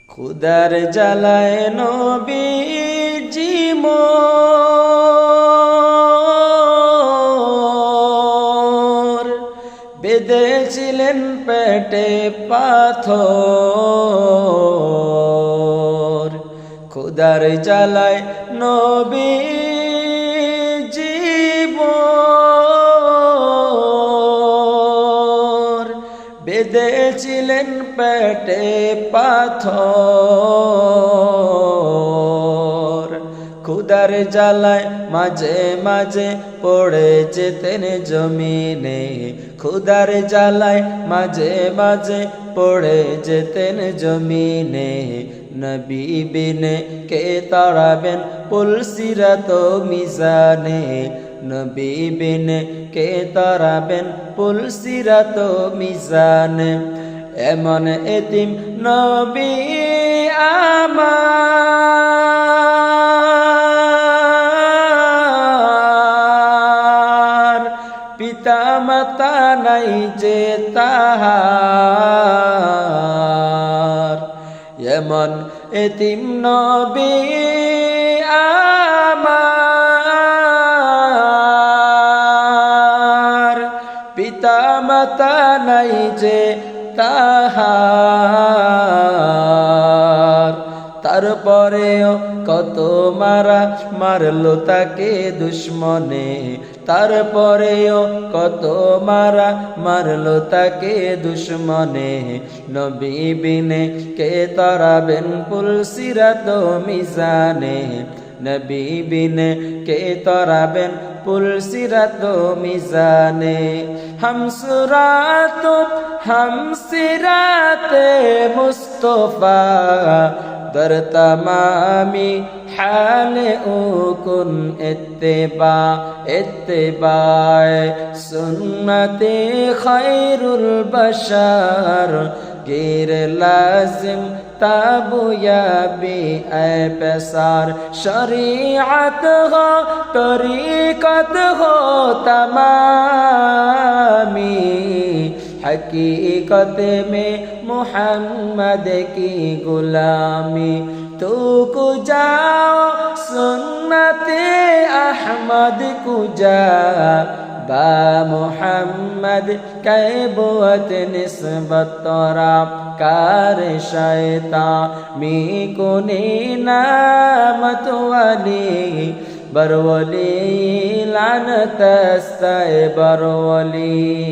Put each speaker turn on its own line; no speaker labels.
খুদার জ্বালায় নবীজি বেঁধেছিলেন পেটে পাথর। খুদার জ্বালায় নবীজি বেঁধেছিলেন পেটে পাথর। খুদার জ্বালায় মাঝে মাঝে পড়ে যেতেন জমিনে। খুদার জ্বালায় মাঝে মাঝে পড়ে যেতেন জমিনে। নবী বিনে কে তাড়াবেন পুলসিরাত মিজানে। নবী বিনে কে তাড়াবেন পুলসিরাত মিজানে। এমন এতিম নবী আমার, পিতা মাতা নাই যে তাহার। এমন এতিম নবী আমার, পিতা মাতা নাই যে তাহার। তারপরেও কত মারা মারলো তাকে দুশ্মনে। তারপরেও কত মারা মারলো তাকে দুশ্মনে। নবী বিনে কে তাড়াবেন পুলসিরাত মিজানে। নবী বিনে কে তাড়াবেন পুলসিরাত মিজানে। হামসিরাতে মুস্তফা در تمامی حال او کن اتباع سنت خیر البشر غیر لازم تابو یا بی اے پسار شریعت ہو طریقت ہو تمامی حقیقت میں محمد کی غلامی تو کجاؤ سنت احمد کجا با محمد کے بوت نسبت ترا کار شیطان می کنی نامت ولی برولی لعنت است برولی.